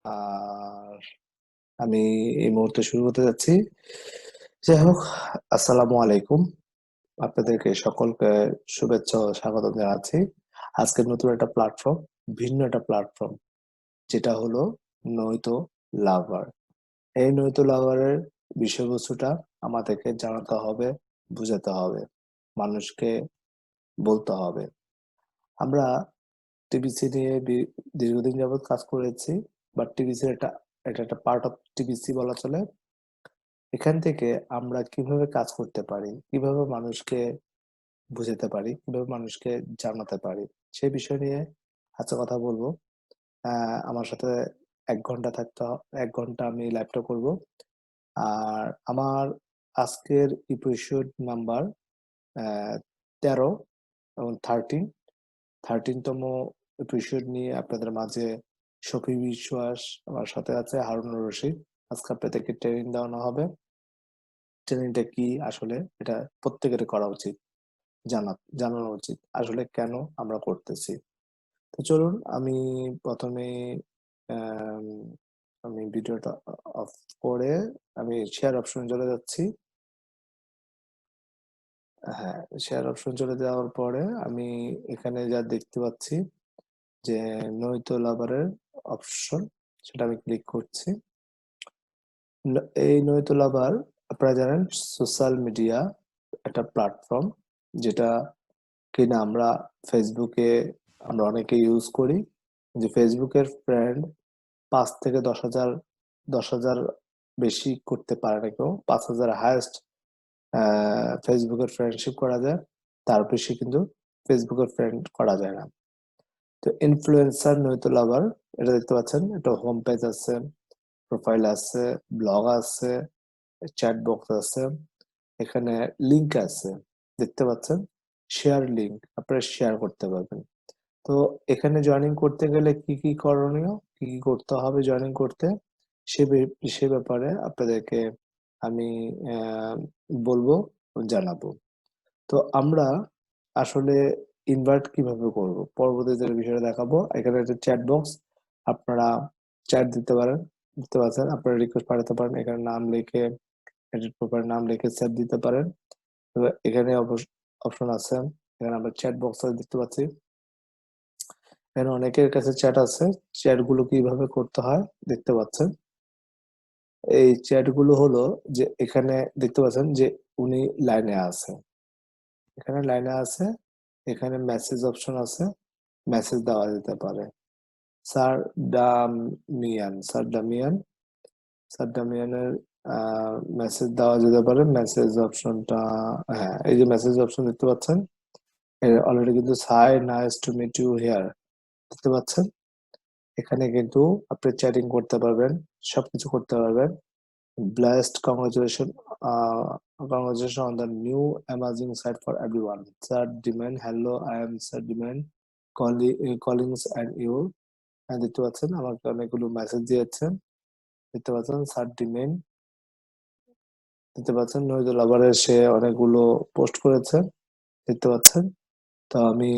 আর আমি এই মুহূর্তে শুরু করতে যাচ্ছি। যাই হোক, আসসালামু আলাইকুম। আপনাদেরকে সকলকে শুভেচ্ছা ও স্বাগত জানাচ্ছি। আজকের নতুন একটা প্ল্যাটফর্ম, ভিন্ন একটা প্ল্যাটফর্ম, যেটা হলো নয়তো লাভার। এই নয়তো লাভারের বিষয়বস্তুটা আমাদেরকে জানাতে হবে, বুঝাতে হবে, মানুষকে বলতে হবে। আমরা টিবিসি নিয়ে দীর্ঘদিন যাবৎ কাজ করেছি, বাট টিবিসি এটা একটা পার্ট অফ টিবিসি বলা চলে। এখান থেকে আমরা কিভাবে কাজ করতে পারি, কিভাবে মানুষকে বুঝাতে পারি, কিভাবে মানুষকে জানাতে পারি, সেই বিষয় নিয়ে আজকে কথা বলবো। আমার সাথে 1 ঘন্টা এক ঘন্টা আমি লাইভটা করব। আর আমার আজকের এপিসোড নাম্বার 13 এবং 13তম এপিসোড নিয়ে আপনাদের মাঝে শফি বিশ্বাস আমার সাথে আছে, হারুনুর রশিদ। আজকে আপনাদেরকে ট্রেনিং দেওয়ানো হবে। ট্রেনিংটা কি আসলে, এটা প্রত্যেকের করা উচিত, জানানো উচিত আসলে কেন আমরা করতেছি। তো চলুন, আমি প্রথমে আম, আমি ভিডিওটা অফ করে আমি শেয়ার অপশনে চলে যাচ্ছি। হ্যাঁ, শেয়ার অপশন চলে যাওয়ার পরে আমি এখানে যা দেখতে পাচ্ছি যে নয়তো লাভারের অপশন, সেটা আমি ক্লিক করছি। এই নয়তো লাভার, আপনারা জানেন, সোশ্যাল মিডিয়া একটা প্ল্যাটফর্ম, যেটা কিনা আমরা ফেসবুকে আমরা অনেকে ইউজ করি। যে ফেসবুকের ফ্রেন্ড 5 থেকে 10,000, 10,000 বেশি করতে পারে না কেউ। 5,000 হায়েস্ট ফেসবুকের ফ্রেন্ডশিপ করা যায়, তার বেশি কিন্তু ফেসবুকের ফ্রেন্ড করা যায় না। তো ইনফ্লুয়েন্সার নয়তো লাভার, এটা দেখতে পাচ্ছেন, একটা হোম পেজ আছে, প্রোফাইল আছে, ব্লগ আছে, চ্যাট বক্স আছে, এখানে লিংক আছে, দেখতে পাচ্ছেন, শেয়ার লিংক, আপনারা শেয়ার করতে পারবেন। তো এখানে জয়েনিং করতে গেলে কি কি করণীয়, কি কি করতে হবে জয়েনিং করতে, সে ব্যাপারে আপনাদেরকে আমি বলবো, জানাবো। তো আমরা আসলে ইনভার্ট কিভাবে করব পরবর্তীতে বিষয়টা দেখাবো। এখানে একটা চ্যাট বক্স, আপনারা চ্যাট দিতে পারছেন, আপনারা রিকোয়েস্ট পাঠাতে পারেন, এখানে নাম লিখে, এডিট প্রোফাইল নাম লিখে সেভ দিতে পারেন। তবে এখানে অপশন আছে, এখানে আমরা চ্যাট বক্স দেখতে পাচ্ছি, এখানে অনেকের কাছে চ্যাট আছে। চ্যাট গুলো কিভাবে করতে হয় দেখতে পাচ্ছেন। এই চ্যাট গুলো হলো যে এখানে দেখতে পাচ্ছেন যে উনি লাইনে আছে, এখানে লাইনে আছে, এখানে মেসেজ অপশন আছে, মেসেজ দেওয়া যেতে পারে। স্যার স্যার ডামিয়ানের মেসেজ দেওয়া যেতে পারে। মেসেজ অপশনটা, হ্যাঁ, এই যে মেসেজ অপশন দেখতে পাচ্ছেন, অলরেডি কিন্তু hi, nice to meet you here দেখতে পাচ্ছেন। এখানে কিন্তু আপনি চ্যাটিং করতে পারবেন, সবকিছু করতে পারবেন। Blessed, congratulations on the new amazing site for everyone. Sir Demand, hello, I am Sir Demand, callings and you. হ্যাঁ, দেখতে পাচ্ছেন আমাকে অনেকগুলো মেসেজ দিয়েছেন, দেখতে পাচ্ছেন স্যার ডিমেন, দেখতে পাচ্ছেন নজরুল আবারের সে অনেকগুলো পোস্ট করেছে, দেখতে পাচ্ছেন। তো আমি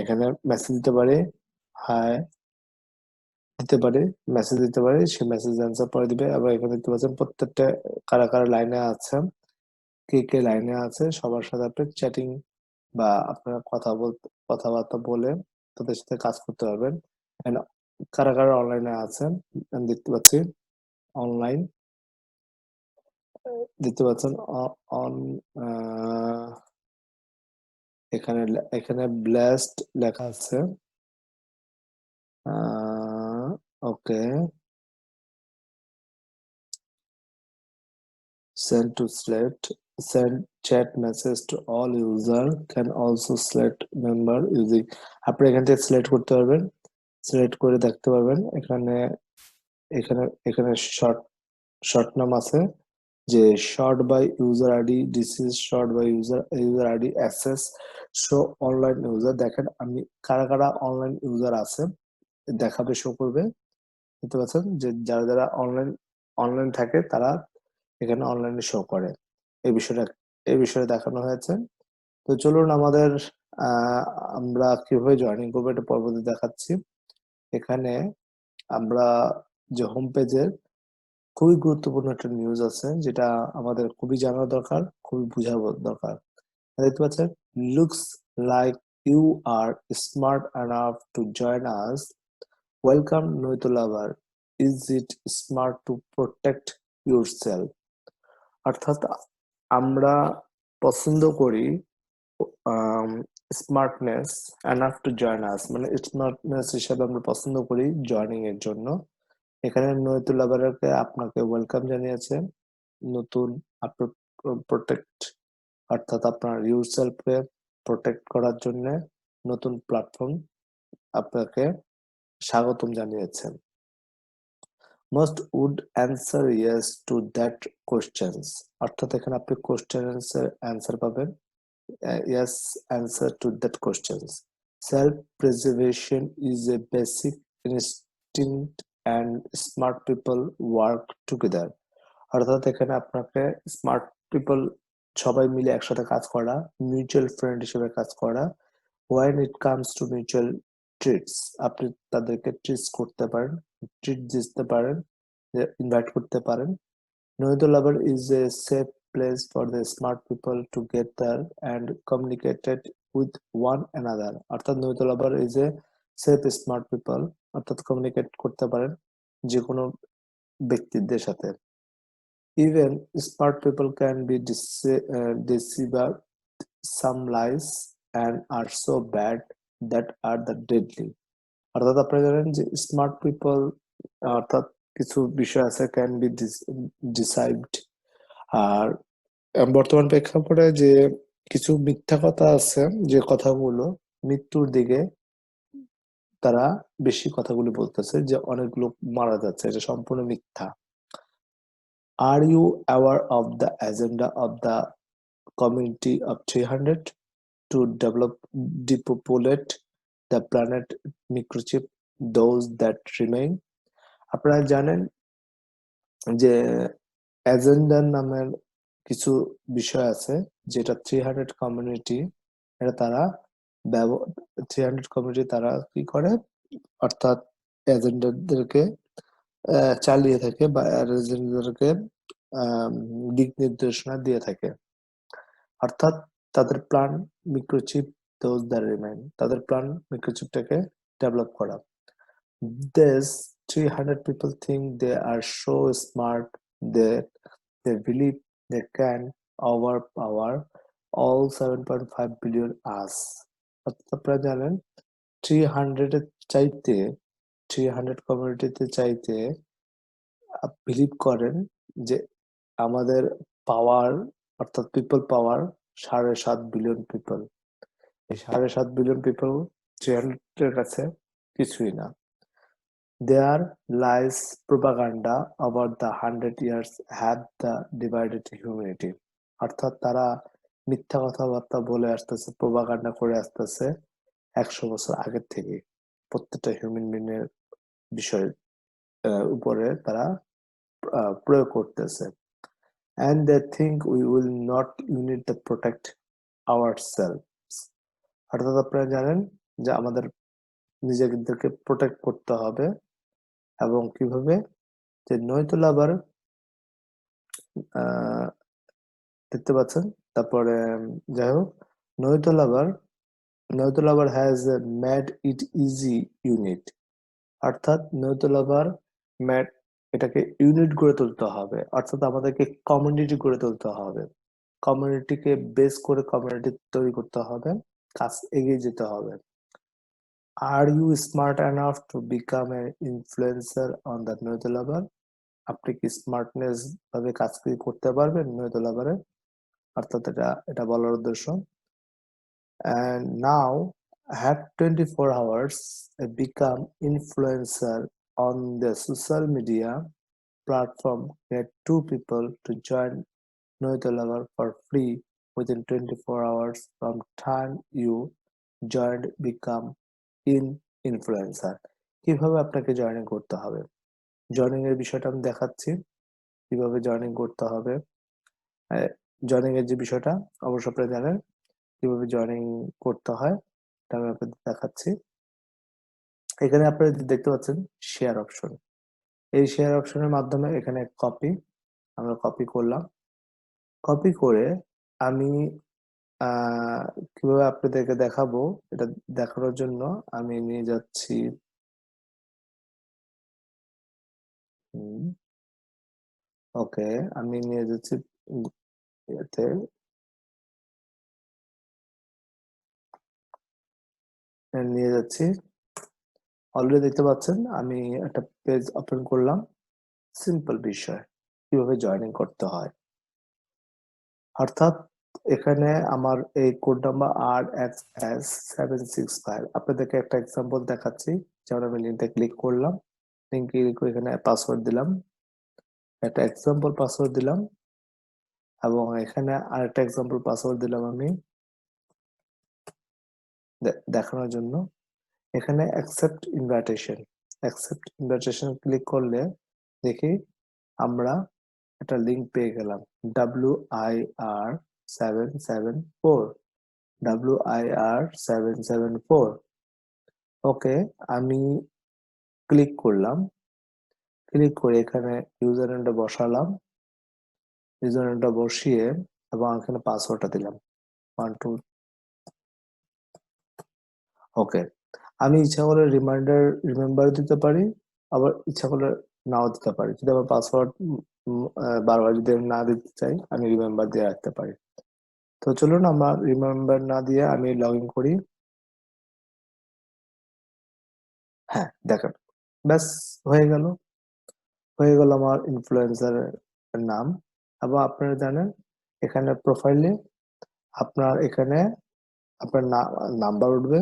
এখানে মেসেজ দিতে পারি, হাই দিতে পারি, মেসেজ দিতে পারি, সে মেসেজ অ্যান্সার পরে দিবে। আবার এখানে দেখতে পাচ্ছেন প্রত্যেকটা কারা কারা লাইনে আছে, কে কে লাইনে আছে, সবার সাথে আপনি চ্যাটিং বা আপনারা কথাবার্তা বলে তাদের সাথে কাজ করতে পারবেন। And কারা কারা অনলাইনে আছেন আমি দেখতে পাচ্ছি, অনলাইন দেখতে পাচ্ছেন, অন এখানে ব্লেসড লেখা আছে। ওকে, send to select, send chat message to all user, can also select member using, আপনি এখান থেকে সিলেক্ট করতে পারবেন, সিলেক্ট করে দেখতে পারবেন। এখানে এখানে এখানে শর্ট শর্ট নাম আছে, যে short by user ID, this is short by user ID access show online user. দেখেন আমি কারা কারা অনলাইন ইউজার আছে দেখাবে, শো করবে, দেখতে পাচ্ছেন যে যারা যারা অনলাইন থাকে তারা এখানে অনলাইনে শো করে। এই বিষয়টা এই বিষয়ে দেখানো হয়েছে। তো চলুন আমাদের আহ আমরা কিভাবে জয়েনিং করবো এটা পরবর্তী দেখাচ্ছি। এখানে আমরা যে হোম পেজের খুবই গুরুত্বপূর্ণ একটা নিউজ আছে, যেটা আমাদের খুবই জানা দরকার, খুবই বোঝা দরকার। দেখতে পাচ্ছেন, looks like you are smart enough to join us, welcome নৈতুলাভার, is it smart to protect your self. অর্থাৎ আমরা পছন্দ করি smartness enough to join us, মানে স্মার্টনেস হিসাবে আমরা পছন্দ করি জয়নিং এর জন্য। এখানে নৈতুলাভারকে আপনাকে ওয়েলকাম জানিয়েছে নতুন আপনার প্রোটেক্ট, অর্থাৎ আপনার ইউরসেলফকে প্রোটেক্ট করার জন্য নতুন প্ল্যাটফর্ম আপনাকে স্বাগতম জানিয়েছেন। Most would answer yes to that questions, অর্থাৎ এখানে আপনি কোশ্চেন্স এর অ্যান্সার পাবেন। Yes, answer to that questions. Self-preservation is a basic instinct and smart people work together. অর্থাৎ এখানে আপনাকে স্মার্ট পিপল সবাই মিলে একসাথে কাজ করা, মিউচুয়াল ফ্রেন্ড হিসেবে কাজ করা। when it comes to mutual treats, আপনি তাদেরকে ট্রিটস করতে পারেন, ট্রিট দিতে পারেন, ইনভাইট করতে পারেন। Nouitulover is a safe place for the smart people to gather and communicate with one another. অর্থাৎ Nouitulover is a safe smart people, অর্থাৎ কমিউনিকেট করতে পারেন যে কোনো ব্যক্তিদের সাথে। Even smart people can be deceived. Some lies and are so bad that are the deadly. অর্থাৎ আপনারা জানেন যে স্মার্ট পিপল, অর্থাৎ কিছু বিষয় আছে ক্যান বি ডিসাইভড। আর বর্তমান প্রেক্ষাপটে যে কিছু মিথ্যা কথা আছে, যে কথাগুলো মৃত্যুর দিকে তারা বেশি কথাগুলো বলতেছে, যে অনেক লোক মারা যাচ্ছে, এটা সম্পূর্ণ মিথ্যা। Are you aware of the agenda of the community of 300 to depopulate the planet, microchip those that remain? আপনারা জানেন যে এজেন্ডার নামের কিছু বিষয় আছে, যেটা 300 কমিউনিটি, এটা তারা 300 কমিউনিটি তারা কি করে, অর্থাৎ এজেন্ডারদেরকে চালিয়ে থাকে বা এজেন্ডারকে দিক নির্দেশনা দিয়ে থাকে। অর্থাৎ তাদের প্ল্যান মিক্রোচিপ দোজ দ্যাট রিমেইন, তাদের প্ল্যান মিক্রোচিপটাকে ডেভেলপ করা। These 300 people think they are so smart that they believe they can overpower all 7.5 billion us. অর্থাৎ আপনারা জানেন 300 এর চাইতে, 300 কমিউনিটিতে চাইতে বিলিভ করেন যে আমাদের পাওয়ার, অর্থাৎ পিপল পাওয়ার 7.5 বিলিয়ন পিপল। এই 7.5 বিলিয়ন পিপল 300 এর কাছে কিছুই না। Their lies propaganda about the 100 years have the divided humanity. অর্থাৎ তারা মিথ্যা কথাবার্তা বলে আসতেছে, প্রোপাগান্ডা করে আসতেছে 100 বছর আগের থেকে প্রত্যেকটা হিউম্যান বিং এর বিষয়ের উপরে তারা প্রয়োগ করতেছে। And they think we will not need to protect ourselves. অর্থাৎ আপনারা জানেন যে আমাদের নিজেদেরকে প্রোটেক্ট করতে হবে, এবং কিভাবে, যে নৈতুলাভার দেখতে পাচ্ছেন। তারপরে যাই হোক, নৈতুলাভার নৈতুলাভার has made it easy unit, অর্থাৎ নৈতুলাভার ম্যাড, এটাকে ইউনিট গড়ে তুলতে হবে, অর্থাৎ আমাদেরকে কমিউনিটি গড়ে তুলতে হবে, কমিউনিটিকে বেস করে কমিউনিটি তৈরি করতে হবে, কাজ এগিয়ে যেতে হবে। Are you smart enough to become a influencer on the নৈতুলাভার, আপনি কি স্মার্টনেস ভাবে কাজ কি করতে পারবেন নৈতুলাভারে, অর্থাৎ এটা এটা বলার উদ্দেশ্য। And now have 24 hours become influencer on the social media platform. Get two people to join Nouitulover for free within 24 hours from time you joined become in influencer. কিভাবে আপনাকে জয়েনিং করতে হবে, জয়েনিং এর বিষয়টা আমি দেখাচ্ছি, কিভাবে জয়েনিং করতে হবে। জয়েনিং এর যে বিষয়টা অবশ্য আপনারা জানেন, কিভাবে জয়েনিং করতে হয় এটা আমি আপনাদের দেখাচ্ছি। এখানে আপনারা দেখতে পাচ্ছেন শেয়ার অপশন, এই শেয়ার অপশনের মাধ্যমে এখানে আমরা কপি করলাম। কপি করে আমি আহ, কিভাবে আপনাদেরকে দেখাবো এটা দেখানোর জন্য আমি নিয়ে যাচ্ছি। ওকে, আমি নিয়ে যাচ্ছি এতে নিয়ে যাচ্ছি। অলরেডি দেখতে পাচ্ছেন আমি একটা পেজ ওপেন করলাম। সিম্পল বিষয়, কিভাবে জয়েনিং করতে হয়। অর্থাৎ এখানে আমার এই কোড নাম্বার RXS765। আপনাদেরকে একটা এক্সাম্পল দেখাচ্ছি। যেমন আমি লিঙ্কটা ক্লিক করলাম, লিঙ্ক ক্লিক করে এখানে পাসওয়ার্ড দিলাম, একটা এক্সাম্পল পাসওয়ার্ড দিলাম, এবং এখানে আরেকটা এক্সাম্পল পাসওয়ার্ড দিলাম আমি দেখানোর জন্য। এখানে অ্যাকসেপ্ট ইনভাইটেশন ক্লিক করলে দেখি আমরা একটা লিংক পেয়ে গেলাম। WIR774, WIR774। ওকে, আমি ক্লিক করলাম, ক্লিক করে এখানে ইউজার নেমটা বসালাম, ইউজার নেমটা বসিয়ে এবং এখানে পাসওয়ার্ডটা দিলাম 1 2। ওকে, আমি ইচ্ছা করলে রিমেম্বার দিতে পারি, আবার ইচ্ছা করলে নাও দিতে পারি। যদি আমার পাসওয়ার্ড বারবার যদি আমি না দিতে চাই, আমি রিমেম্বার দিয়ে রাখতে পারি। তো চলুন আমরা রিমেম্বার না দিয়ে আমি লগ ইন করি। হ্যাঁ, দেখেন, ব্যাস হয়ে গেল, আমার ইনফ্লুয়েন্সারের নাম। এবং আপনারা জানেন এখানে প্রোফাইলে আপনার এখানে আপনার নাম্বার উঠবে,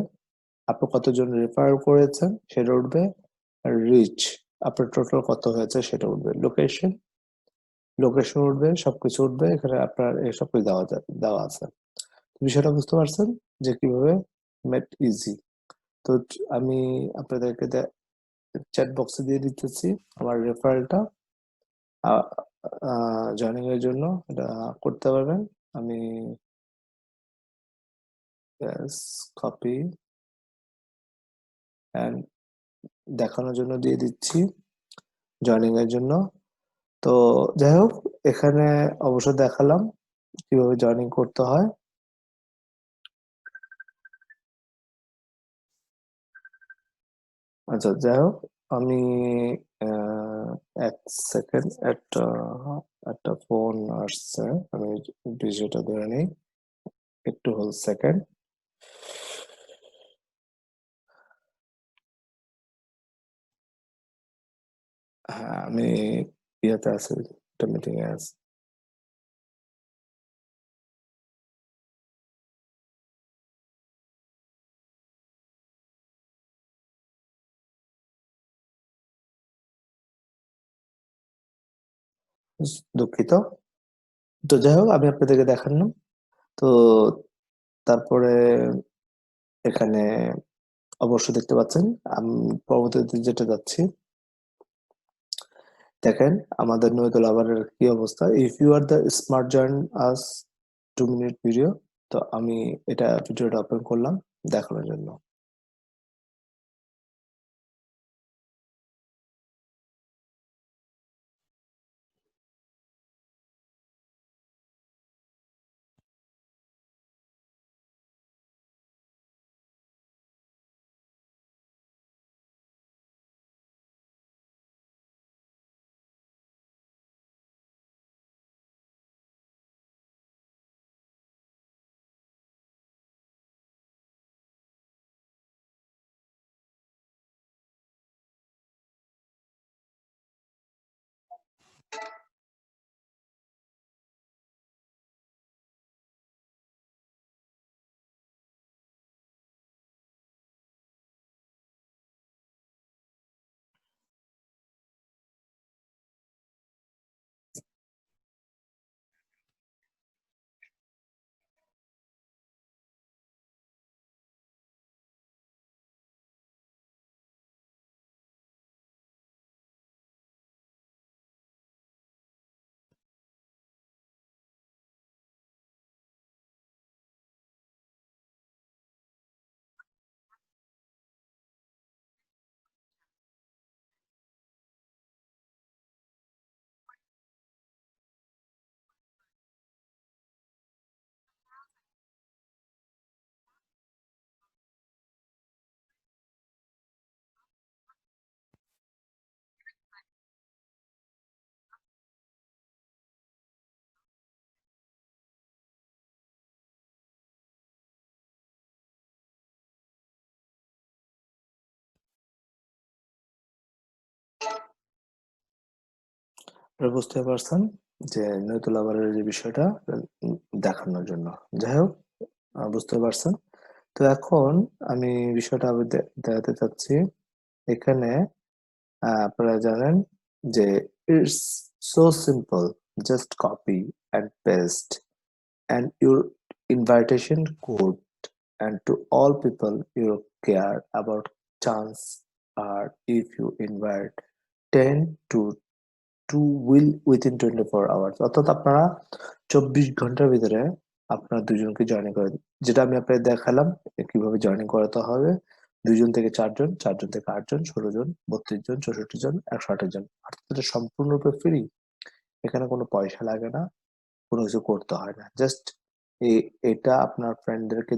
আপনি কতজন রেফার করেছেন সেটা উঠবে, রিচ আপনার টোটাল কত হয়েছে সেটা উঠবে, লোকেশন উঠবে, সবকিছু উঠবে। এখানে আপনার এই সবকিছু দেওয়া আছে। বিষয়টা বুঝতে পারছেন যে কিভাবে মেট ইজি। তো আমি আপনাদেরকে চ্যাট বক্সে দিয়ে দিতেছি আমার রেফারেলটা জয়েনিং এর জন্য। এটা করতে পারবেন। আমি কপি অ্যান্ড দেখানোর জন্য দিয়ে দিচ্ছি জয়েনিং এর জন্য। তো যাই হোক, এখানে অবশ্য দেখালাম কিভাবে জয়েনিং করতে হয়। আচ্ছা, যাই হোক, আমি আহ, এক সেকেন্ড, একটা একটা ফোন আসছে, আমি বিষয়টা ধরে নিই, একটু হোল সেকেন্ড। হ্যাঁ, আমি ইয়েতে আছি, একটা মিটিং এ আছি। দুঃখিত। তো যাই হোক, আমি আপনাদেরকে দেখালাম। তো তারপরে এখানে অবশ্য দেখতে পাচ্ছেন আমি পরবর্তীতে যেটা যাচ্ছি, দেখেন আমাদের নৈতুল আবারের কি অবস্থা। If you are the smart join us 2 minute video. তো আমি ভিডিওটা ওপেন করলাম দেখানোর জন্য। বুঝতে পারছেন যে নৈতুলাবারের যে বিষয়টা দেখানোর জন্য। যাই হোক, বুঝতে পারছেন। তো এখন আমি বিষয়টা আমি দেখাতে চাচ্ছি। এখানে আপনারা জানেন যে it's so simple, just copy and paste and your invitation code, and to all people you care about chance are if you invite 10 to will within 24 hours, অর্থাৎ আপনারা 24 ঘন্টার ভিতরে আপনারা দুজনকে জয়েন করে যেটা আমি আপনাকে দেখালাম কিভাবে জয়েন করাতে হবে। 2 জন থেকে 4 জন, 4 জন থেকে 8 জন, 16 জন, 32 জন, 64 জন, 128 জন, অর্থাৎ এটা সম্পূর্ণরূপে ফ্রি। এখানে কোনো পয়সা লাগে না, কোনো কিছু করতে হয় না, জাস্ট এটা আপনার ফ্রেন্ডদেরকে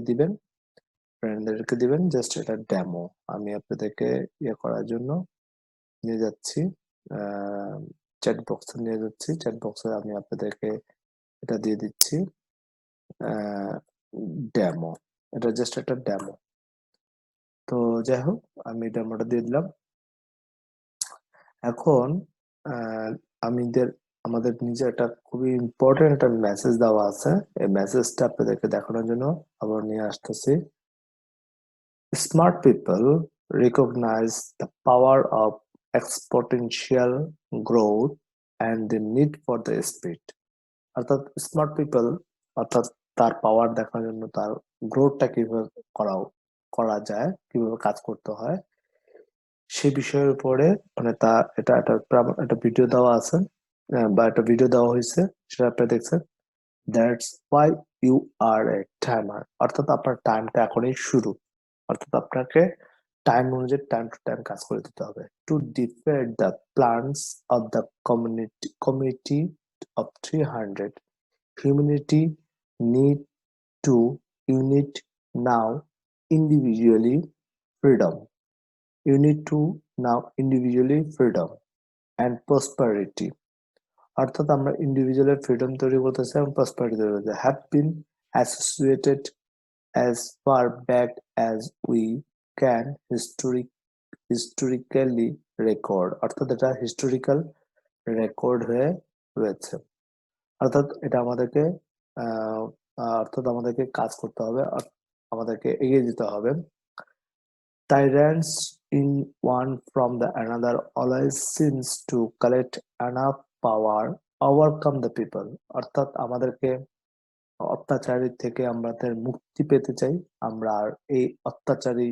দিবেন, জাস্ট এটা ডেমো। আমি আপনাদেরকে ইয়ে করার জন্য নিয়ে যাচ্ছি, চ্যাট বক্সে নিয়ে যাচ্ছি। চ্যাট বক্সে আমি আপনাদেরকে এটা দিয়ে দিচ্ছি, ডেমো। এটা জাস্ট একটা ডেমো। তো যাই হোক, আমি ডেমোটা দিয়ে দিলাম। এখন আহ, আমাদের নিজে একটা খুবই ইম্পর্টেন্ট একটা মেসেজ দেওয়া আছে। এই মেসেজটা আপনাদেরকে দেখানোর জন্য আবার নিয়ে আসতেছি। Smart people recognize the power of exponential growth and the need for the speed. অর্থাৎ স্মার্ট পিপল, অর্থাৎ তার পাওয়ার দেখানোর জন্য, তার গ্রোথটা কিভাবে করা করা যায়, কিভাবে কাজ করতে হয় সে বিষয়ের উপরে, মানে তা এটা একটা একটা ভিডিও দেওয়া আছে, বা একটা ভিডিও দেওয়া হয়েছে, সেটা আপনি দেখছেন। That's why you are a timer, অর্থাৎ আপনার টাইমটা এখনই শুরু। অর্থাৎ আপনাকে টাইম অনুযায়ী টাইম টু টাইম কাজ করে দিতে হবে। To defend the plans of the community of 300, humanity need to unite now individually freedom. You need to now individually freedom and prosperity. অর্থাৎ আমরা ইন্ডিভিজুয়ালের ফ্রিডম তৈরি করতেছি এবং প্রসপারিটি তৈরি করতেছি, have been associated as far back as we can historically record, অর্থাৎ এটা historical record হয়ে রয়েছে। অর্থাৎ এটা আমাদেরকে আহ, অর্থাৎ আমাদেরকে কাজ করতে হবে, আমাদেরকে এগিয়ে যেতে হবে। Tyrants in one from the another always seems to collect enough power overcome the people, অর্থাৎ আমাদেরকে অত্যাচারী থেকে আমাদের মুক্তি পেতে চাই আমরা। আর এই অত্যাচারী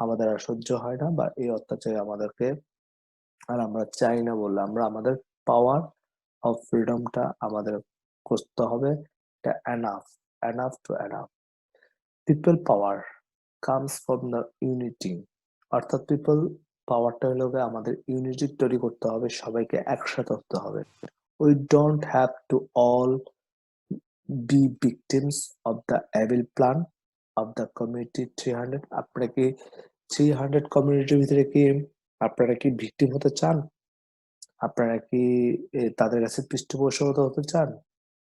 আমাদের আর সহ্য হয় না, বা এই অত্যাচারী আমাদেরকে আর আমরা চাই না বললে আমরা আমাদের পাওয়ার অফ ফ্রিডমটা আমাদের করতে হবে। এটা enough, enough to enough. People power comes from the unity, অর্থাৎ পিপল পাওয়ারটা হলো গিয়ে আমাদের ইউনিটি তৈরি করতে হবে, সবাইকে একসাথে হতে হবে। We don't have to all be victims of the evil plan of the community 300। আপনারা কি 300 কমিউনিটির ভিতরে কি আপনারা কি ভিকটিম হতে চান? আপনারা কি তাদের কাছে পৃষ্ঠপোষকতা হতে চান?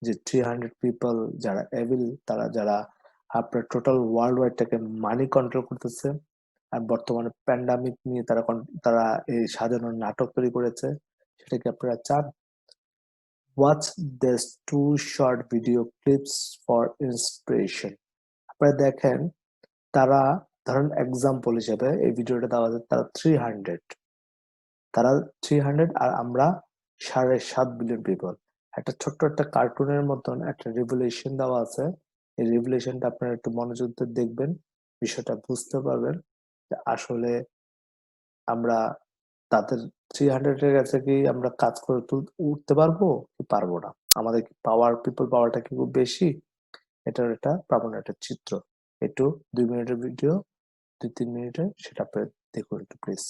যে 300 পিপল যারা এভিল, তারা যারা আপনার টোটাল ওয়ার্ল্ড ওয়াইডটাকে মানি কন্ট্রোল করতেছে, আর বর্তমানে প্যান্ডামিক নিয়ে তারা এই সাজানোর নাটক তৈরি করেছে, সেটা কি আপনারা চান? Watch this two short video clips for inspiration. আপনারা দেখেন, তারা ধরেন এক্সাম্পল হিসেবে এই ভিডিওটা দেওয়া যায়, তারা 300 আর আমরা 7.5 বিলিয়ন পিপল। একটা ছোট্ট একটা কার্টুনের মতন একটা রেভুলেশন দেওয়া আছে। এই রেভুলেশনটা আপনারা একটু মনোযোগ দিয়ে দেখবেন, বিষয়টা বুঝতে পারবেন যে আসলে আমরা তাদের 300 এর কাছে কি আমরা কাজ করে উঠতে পারবো কি পারবো না? আমাদের কি পিপল পাওয়ারটা কি খুব বেশি? এটার একটা প্রামাণ্য একটা চিত্র। একটু 2 মিনিটের ভিডিও, 2-3 মিনিটের, সেটা আপনি দেখুন একটু প্লিজ।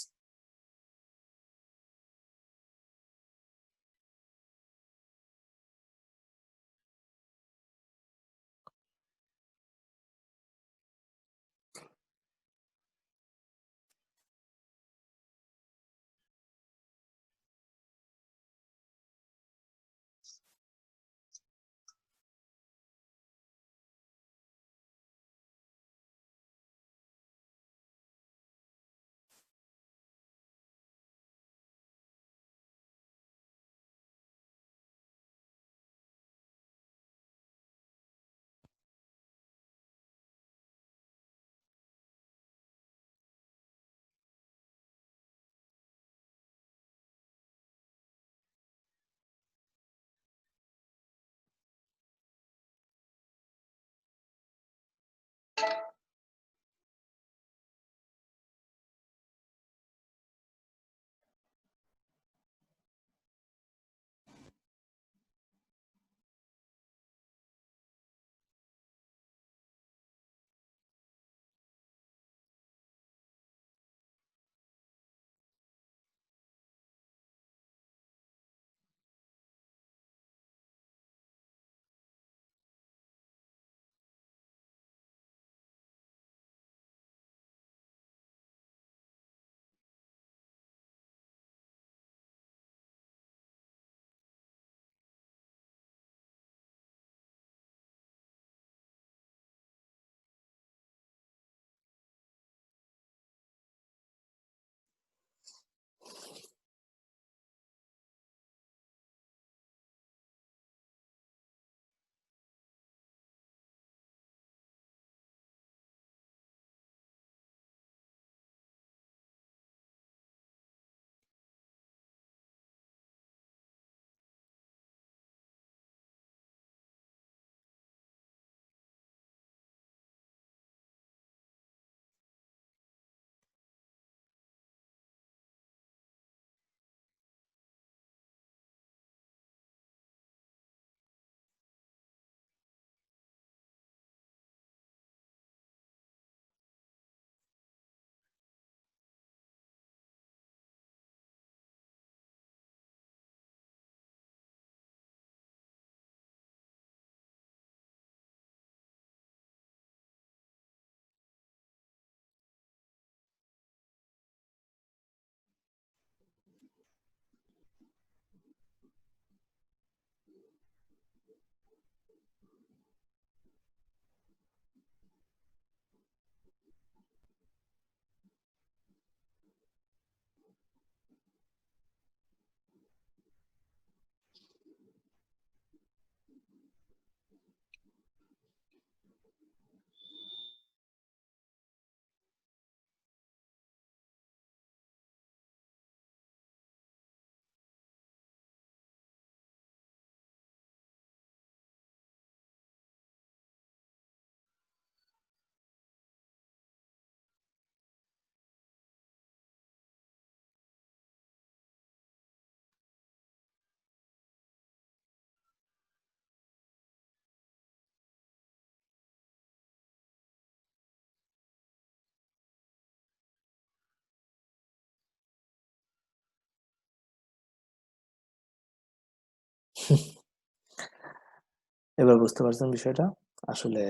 এবার বুঝতে পারছেন বিষয়টা? আসলে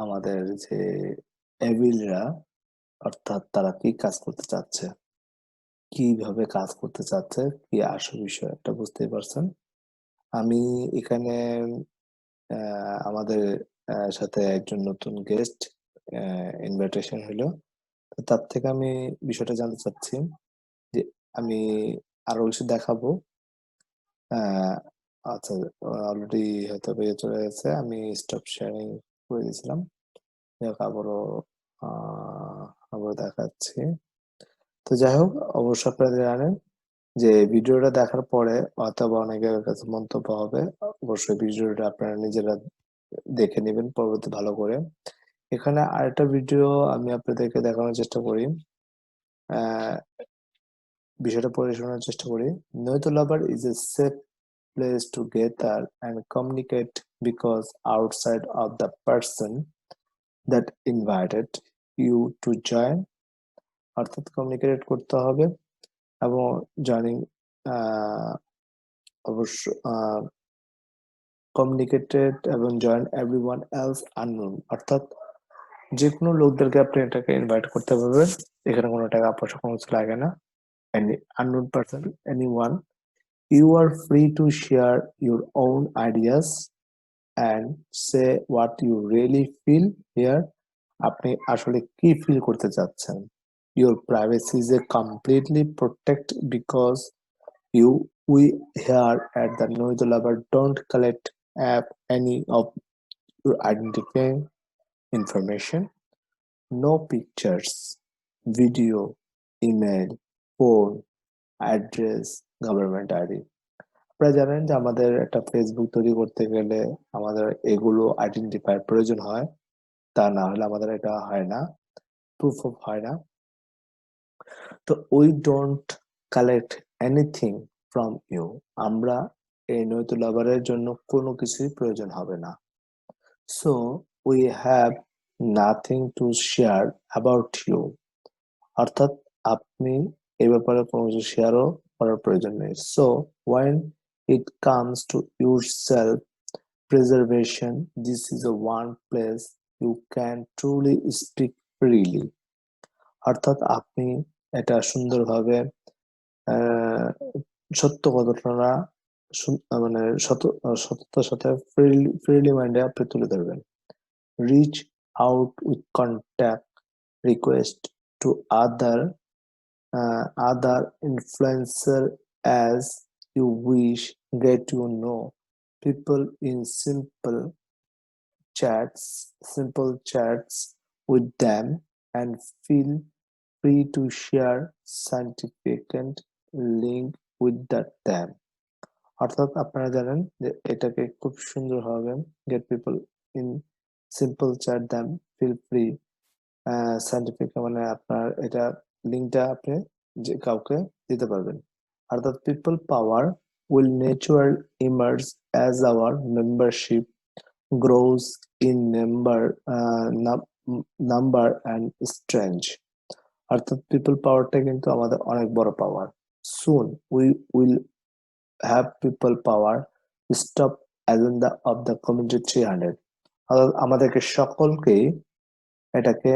আমাদের যে এভিলরা, অর্থাৎ তারা কি কাজ করতে চাচ্ছে, কিভাবে কাজ করতে চাচ্ছে, কি আসল বিষয় এটা বুঝতেই পারছেন। আমি এখানে আমাদের সাথে একজন নতুন গেস্ট ইনভাইটেশন হলো। তো তার থেকে আমি বিষয়টা জানতে চাচ্ছি যে আমি আরো কিছু দেখাবো। আহ, আচ্ছা, অলরেডি হয়তো পেয়ে চলে গেছে, আমি স্টপ শেয়ারিং করে দিয়েছিলাম। যাক, আবারও দেখাচ্ছি। তো যাই হোক, অবশ্য আপনারা জানেন যে ভিডিওটা দেখার পরে অথবা অনেকের কাছে মন্তব্য হবে, অবশ্যই ভিডিওটা আপনারা নিজেরা দেখে নেবেন পরবর্তী ভালো করে। এখানে আরেকটা ভিডিও আমি আপনাদেরকে দেখানোর চেষ্টা করি, আহ বিষয়টা পড়ে শোনার চেষ্টা করি। নৈতুলাবার is a safe place to gather and communicate because outside of the person that invited you to join, অর্থাৎ কমিউনিকেট করতে হবে এবং জয়নিং অবশ্য কমিউনিকেটেড এবং জয়েন এভরিওয়ান এলস আননোন, অর্থাৎ যে কোনো লোকদেরকে আপনি এটাকে ইনভাইট করতে পারবেন, এখানে কোনো টাকা পয়সা কোনো কিছু লাগে না। any unknown person, anyone, you are free to share your own ideas and say what you really feel here, আপনি আসলে কি ফিল করতে চাচ্ছেন। your privacy is a completely protect because you we here at the Nouitulover don't collect any of your identifying information, no pictures, video, email, phone, address, government ID. আপনারা জানেন যে আমাদের একটা ফেসবুক তৈরি করতে গেলে আমাদের এগুলো আইডেন্টিফায়ার প্রয়োজন হয়। তা না হলে আমাদের এটা হয় না, প্রুফ অফ হয় না। তো we don't collect anything from you, আমরা এই নৈত লাভারের জন্য কোনো কিছুই প্রয়োজন হবে না। So we have nothing to share about you, অর্থাৎ আপনি এই ব্যাপারে কোনো কিছু শেয়ারও করার প্রয়োজন নেই। So when it comes to your self preservation, this is a one place you can truly speak freely, অর্থাৎ আপনি এটা সুন্দরভাবে আহ, সত্য ঘটনা মানে সততার সাথে ফ্রিলি মাইন্ডে আপনি তুলে ধরবেন। Reach out with contact request to other influencer as you wish, get to know people in simple chats with them, and feel free to share significant link with them. অর্থাৎ আপনারা জানেন যে এটাকে খুব সুন্দরভাবে get people in simple chat them feel free scientific, মানে আপনার এটা লিঙ্কটা আপনি যে কাউকে দিতে পারবেন। অর্থাৎ people power will natural emerge as our membership grows in number and strength, অর্থাৎ পিপল পাওয়ারটা কিন্তু আমাদের অনেক বড় power. Soon we will have people power stop agenda of the community 300, অর্থাৎ আমাদেরকে সকলকেই এটাকে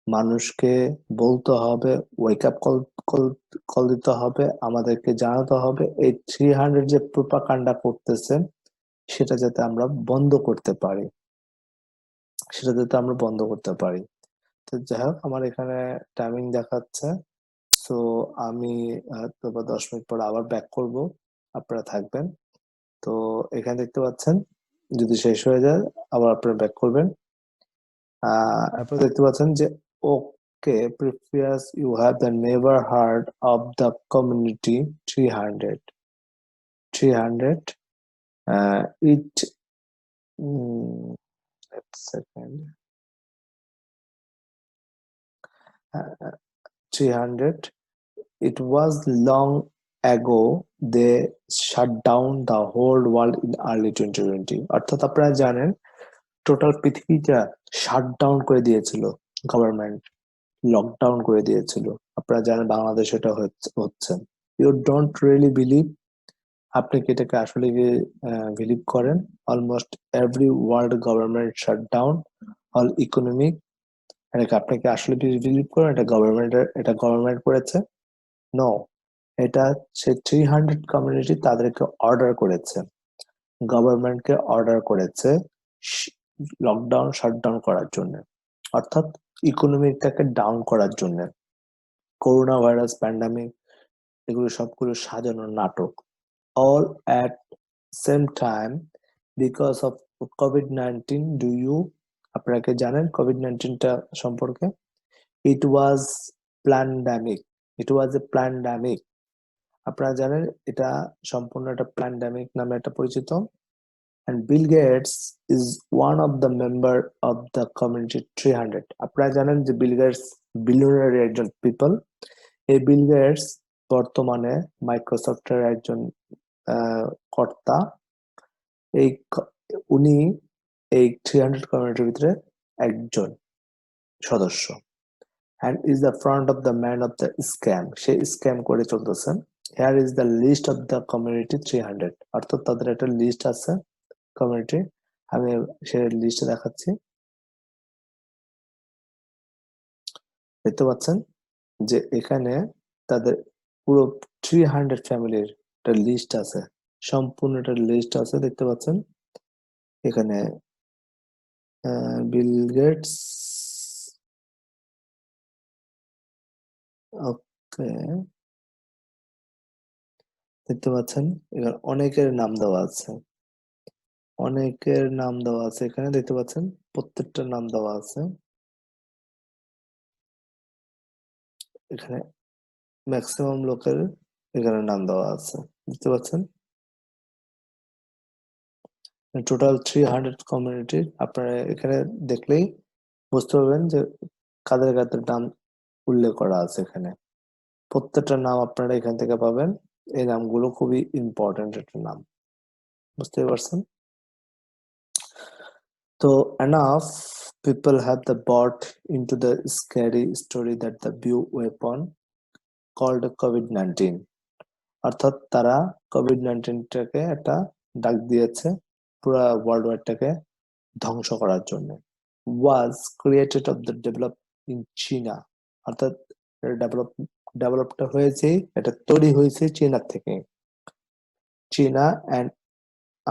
মানুষকে বলতে হবে, wake up call call call দিতে হবে, আমাদেরকে জানাতে হবে এই 300 যে প্রোপাগান্ডা করতেছে সেটা যাতে আমরা বন্ধ করতে পারি, সেটা যাতে আমরা বন্ধ করতে পারি। তো যাই হোক, আমার এখানে টাইমিং দেখাচ্ছে। সো আমি তো 10 মিনিট পর আবার ব্যাক করব, আপনারা থাকবেন। তো এখানে দেখতে পাচ্ছেন যদি শেষ হয়ে যায় আবার আপনারা ব্যাক করবেন। আপনারা দেখতে পাচ্ছেন যে okay previous you have the never heard of the community 300 it second 300. It was long ago they shut down the whole world in early 2020, অর্থাৎ আপনারা জানেন টোটাল পৃথিবীটা শাট ডাউন করে দিয়েছিল গভর্নমেন্ট, লকডাউন করে দিয়েছিল। আপনারা জানেন বাংলাদেশ এটা হচ্ছে। ইউ ডোন্ট রিয়েলি বিলিভ, আপনি কি এটাকে আসলে বিলিভ করেন? Almost every world government shut down all economic, এটাকে আপনি কি আসলে বিলিভ করেন এটা গভর্নমেন্ট করেছে? নো, এটা সে 300 কমিউনিটি তাদেরকে অর্ডার করেছে, গভর্নমেন্টকে অর্ডার করেছে লকডাউন শাটডাউন করার জন্য, অর্থাৎ ইকোনমিটাকে ডাউন করার জন্য। করোনা ভাইরাস প্যান্ডামিক এগুলো সবগুলো সাজানো নাটক, all at same time because of কোভিড-19। ডু ইউ, আপনারা কি জানেন কোভিড-19টা সম্পর্কে? ইট ওয়াজ প্যান্ডামিক, ইট ওয়াজ এ প্যান্ডামিক, আপনারা জানেন এটা সম্পূর্ণ একটা প্যান্ডামিক নামে এটা পরিচিত। and Bill Gates is one of the member of the community 300, আপনারা জানেন যে বিল গেটস বিলিয়নারি একজন পিপল। এই বিল গেটস বর্তমানে মাইক্রোসফটের একজন কর্তা। এই উনি এই 300 কমিউনিটির ভিতরে একজন সদস্য, and is the front of the man of the scam, say scam করে চলতেছে। here is the list of the community 300, অর্থাৎ তাদের একটা লিস্ট আছে কমিউনিটি, আমি সে লিস্ট দেখাচ্ছি। দেখতে পাচ্ছেন যে এখানে তাদের পুরো 300 ফ্যামিলির একটা লিস্ট আছে, সম্পূর্ণ একটা লিস্ট আছে, দেখতে পাচ্ছেন এখানে বিল গেটস। ওকে, দেখতে পাচ্ছেন এখানে অনেকের নাম দেওয়া আছে, অনেকের নাম দেওয়া আছে এখানে দেখতে পাচ্ছেন, প্রত্যেকটার নাম দেওয়া আছে এখানে, ম্যাক্সিমাম লোকের এখানে নাম দেওয়া আছে, দেখতে পাচ্ছেন টোটাল 300 কমিউনিটির। আপনারা এখানে দেখলেই বুঝতে পারবেন যে কাদের কাদের নাম উল্লেখ করা আছে এখানে। প্রত্যেকটা নাম আপনারা এখান থেকে পাবেন। এই নামগুলো খুবই ইম্পর্টেন্ট একটা নাম। বুঝতে পারছেন? So enough people have the bought into the scary story that the new weapon called COVID-19 অর্থাৎ তারা কোভিড-19টাকে একটা ডাক দিয়েছে পুরা ওয়ার্ল্ড ওয়াইডটাকে ধ্বংস করার জন্য। was created of the develop in China অর্থাৎ ডেভেলপটা হয়েছে, এটা তৈরি হয়েছে চীনা থেকে। চীনা and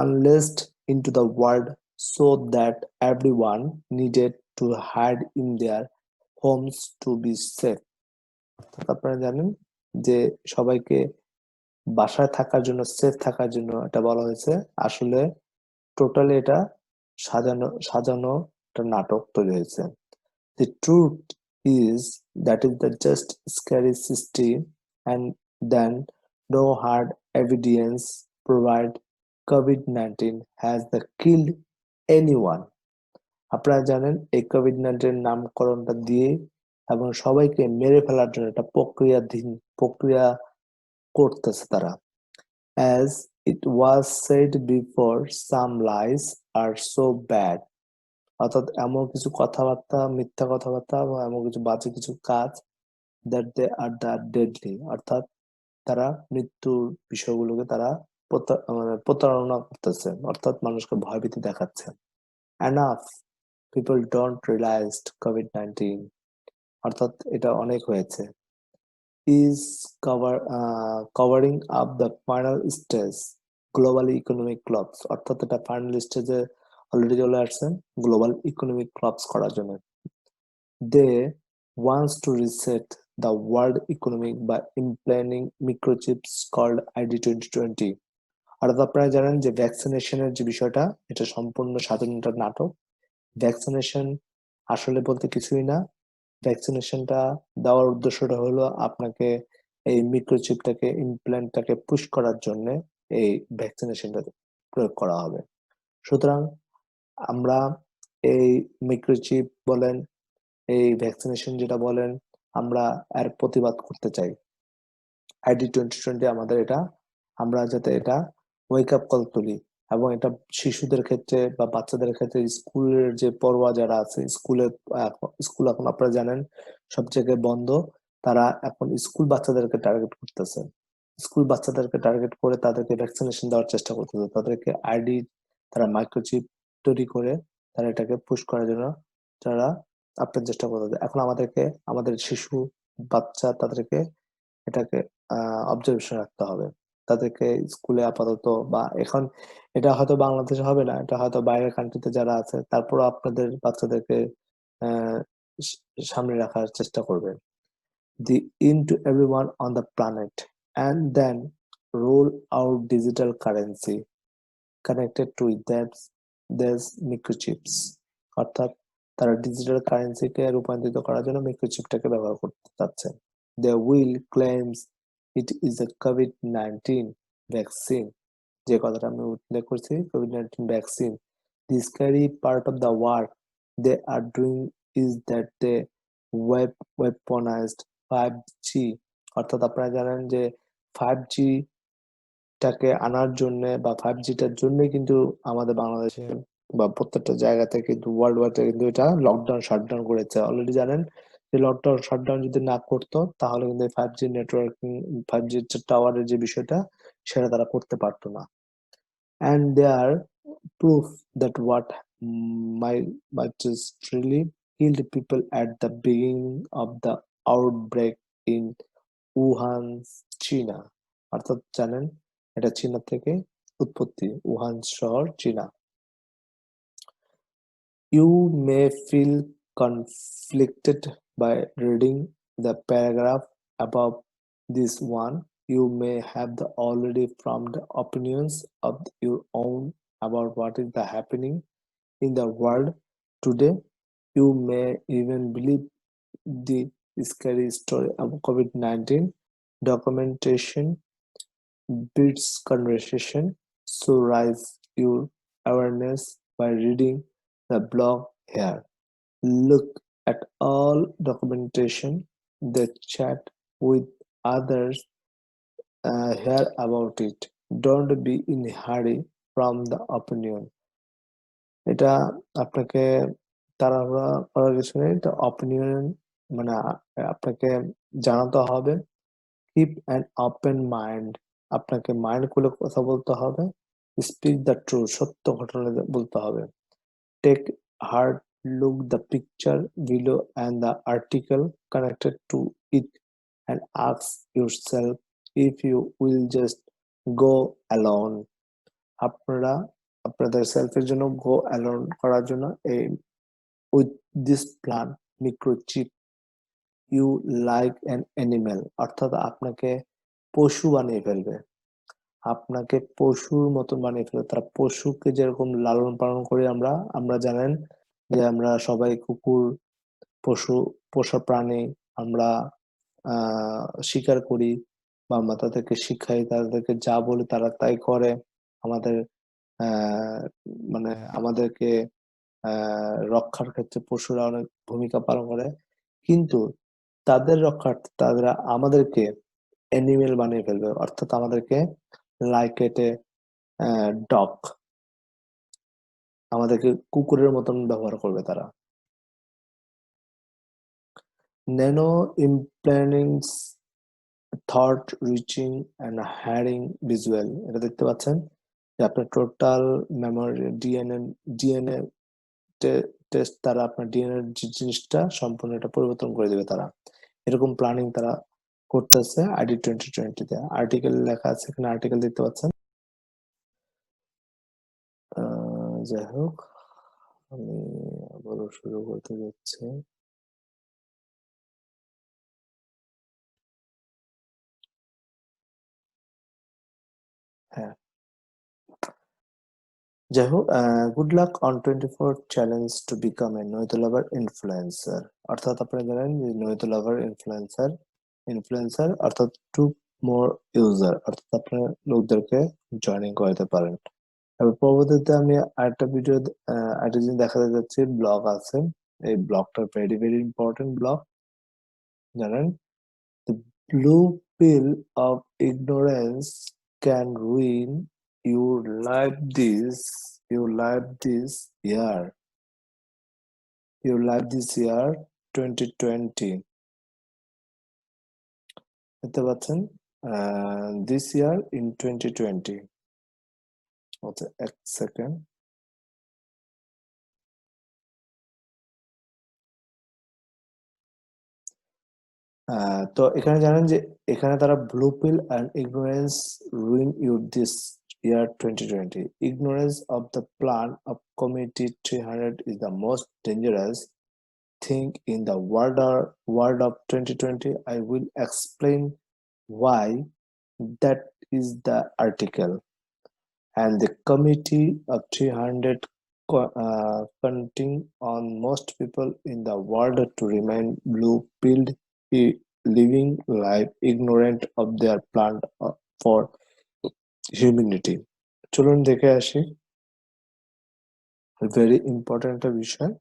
unleashed into the world so that everyone needed to hide in their homes to be safe. আপনারা জানেন যে সবাইকে বাসায় থাকার জন্য, সেফ থাকার জন্য এটা বলা হয়েছে। আসলে টোটালি এটা সাজানো সাজানো একটা নাটক তৈরি হয়েছে। The truth is that is the just scary system and then no hard evidence provide COVID-19 has the killed anyone. আপনারা জানেন এই কোভিড-19 নামকরণটা দিয়ে এবং সবাইকে মেরে ফেলার জন্য একটা প্রক্রিয়া করতেছে তারা। As it was said before, some lies are so bad অর্থাৎ এমন কিছু কথাবার্তা, মিথ্যা কথাবার্তা এবং এমন কিছু বাজে কিছু কাজ that they are the deadly অর্থাৎ তারা মৃত্যুর বিষয়গুলোকে তারা প্রতারণা করতেছে, অর্থাৎ মানুষকে ভয়ভীতি দেখাচ্ছে। Enough people don't realize COVID-19 অর্থাৎ এটা অনেক হয়েছে। is covering up the final stage global economic collapse অর্থাৎ এটা ফাইনাল স্টেজে অলরেডি চলে আসছে গ্লোবাল ইকোনমিক collapse করার জন্য। They wants to reset the world economy by implementing microchips called ID 2020 অর্থাৎ আপনারা জানেন যে ভ্যাকসিনেশনের যে বিষয়টা এটা সম্পূর্ণ সাধারণ একটা নাটক। ভ্যাকসিনেশন আসলে বলতে কিছুই না। ভ্যাকসিনেশনটা দেওয়ার উদ্দেশ্যটা হলো আপনাকে এই মিক্রোচিপটাকে ইমপ্ল্যান্টটাকে পুশ করার জন্য এই ভ্যাকসিনেশনটা প্রয়োগ করা হবে। সুতরাং আমরা এই মিক্রোচিপ বলেন, এই ভ্যাকসিনেশন যেটা বলেন, আমরা এর প্রতিবাদ করতে চাই। আইডি 2020 আমাদের এটা, আমরা যাতে এটা ওয়েক আপ কল তুলি এবং এটা শিশুদের ক্ষেত্রে বা বাচ্চাদের ক্ষেত্রে স্কুলের যে পড়ুয়া যারা আছে স্কুল এখন আপনারা জানেন সব জায়গায় বন্ধ, তারা এখন স্কুল বাচ্চাদেরকে টার্গেট করতেছে। স্কুল বাচ্চাদেরকে টার্গেট করে তাদেরকে ভ্যাকসিনেশন দেওয়ার চেষ্টা করতেছে, তাদেরকে আইডি তারা মাইক্রোচিপ তৈরি করে তারা এটাকে পুশ করার জন্য তারা আপনার চেষ্টা করতেছে। এখন আমাদেরকে আমাদের শিশু বাচ্চা তাদেরকে এটাকে অবজারভেশন রাখতে হবে। তাদেরকে স্কুলে আপাতত বা এখন এটা হয়তো বাংলাদেশে হবে না, এটা হয়তো বাইরের কান্ট্রিতে যারা আছে তারপরও আপনাদের বাচ্চাদেরকে আহ, সামনে রাখার চেষ্টা করবেন। The end to everyone on the planet and then roll out digital currency connected to there's microchips অর্থাৎ তারা ডিজিটাল কারেন্সিকে রূপান্তরিত করার জন্য মিক্রোচিপটাকে ব্যবহার করতে চাচ্ছে। They will claims it is a COVID-19 vaccine যে কথাটা আমি উল্লেখ করছি COVID-19 vaccine. The scary part of the war they are doing is that they weaponized 5G অর্থাৎ আপনারা জানেন যে 5G টাকে আনার জন্য বা 5Gটার জন্যই কিন্তু আমাদের বাংলাদেশে বা প্রত্যেকটা জায়গাতে কিন্তু ওয়ার্ল্ড ওয়াইড কিন্তু এটা লকডাউন শাটডাউন করেছে। অলরেডি জানেন যে লকডাউন শাটডাউন যদি না করতো তাহলে কিন্তু 5G নেটওয়ার্কিং, 5G টাওয়ারের যে বিষয়টা সেটা তারা করতে পারতো না। And they are proof that what might just really killed people at the beginning of the outbreak in Wuhan, চীনা অর্থাৎ জানেন এটা চীনা থেকে উৎপত্তি, উহান শহর চীনা। You may feel conflicted by reading the paragraph above this one. You may have the already formed opinions of your own about what is the happening in the world today. You may even believe the scary story of COVID-19 documentation beats conversation. So raise your awareness by reading the blog here. Look at all documentation. They chat with others, hear about it. Don't be in a hurry from the opinion. এটা আপনাকে তাড়াহুড়া করার কিছু নেই। এটা opinion মানে আপনাকে জানাতে হবে। Keep an open mind. আপনাকে মাইন্ড খুলে কথা বলতে হবে। Speak the truth. সত্য ঘটনা বলতে হবে। Take hard look the picture below and the article connected to it and ask yourself if you will just go alone. আপনারা আপনাদের সেলফের জন্য go alone করার জন্য এই with this plan microchip you like an animal অর্থাৎ আপনাকে পশু বানিয়ে ফেলবে। আপনাকে পশুর মতন বানিয়ে ফেলবে। তারা পশুকে যেরকম লালন পালন করি আমরা, আমরা জানেন যে আমরা সবাই কুকুর পশু পোষা প্রাণী আমরা শিকার করি বা আমরা তাদেরকে শিখাই, তাদেরকে যা বলি তারা তাই করে। আমাদের আহ মানে আমাদেরকে রক্ষার ক্ষেত্রে পশুরা অনেক ভূমিকা পালন করে, কিন্তু তাদের রক্ষার্থে তারা আমাদেরকে অ্যানিমেল বানিয়ে ফেলবে, অর্থাৎ আমাদেরকে লাইক এটে ডগ, আমাদেরকে কুকুরের মতন ব্যবহার করবে তারা। Nano implants thought reaching and hearing visual, এটা দেখতে পাচ্ছেন যে আপনার টোটাল মেমোরি ডিএনএ টেস্ট, তারা আপনার ডিএনএ যে জিনিসটা সম্পূর্ণ এটা পরিবর্তন করে দেবে তারা। এরকম প্ল্যানিং তারা করতেছে আইডি 2020-তে। আর্টিকেল লেখা আছে, এখানে আর্টিকেল দেখতে পাচ্ছেন। যাই হোক, আমি আবারও শুরু করতে যাচ্ছি। হ্যাঁ, যাই হোক, good luck on 24 challenge to become a নৈতলাভার ইনফ্লুয়েন্সার। অর্থাৎ আপনারা জানেন যে নৈতলাভার ইনফ্লুয়েন্সার, ইনফ্লুয়েন্সার অর্থাৎ টু মোর ইউজার, অর্থাৎ আপনারা লোকদেরকে জয়েনিং করাতে পারেন। এবার পরবর্তীতে আমি আরেকটা ভিডিও, আরেকটা জিনিস দেখাতে যাচ্ছি। ব্লগ আছে, এই ব্লগটা ভেরি ভেরি ইম্পর্টেন্ট ব্লগ, জানেন। The blue pill of ignorance can ruin your year, your life this year 2020, দেখতে পাচ্ছেন, this year in 2020। আচ্ছা, এক সেকেন্ড। তো এখানে জানেন যে এখানে তারা blue pill and ignorance ruin your this year 2020. Ignorance of the plan of Committee 300 is the most dangerous thing in the world of 2020. I will explain why. That is the article. And the Committee of 300 counting on most people in the world to remain blue-pilled, living life ignorant of their plan for humanity. চলুন দেখে আসি, very important একটা বিষয়।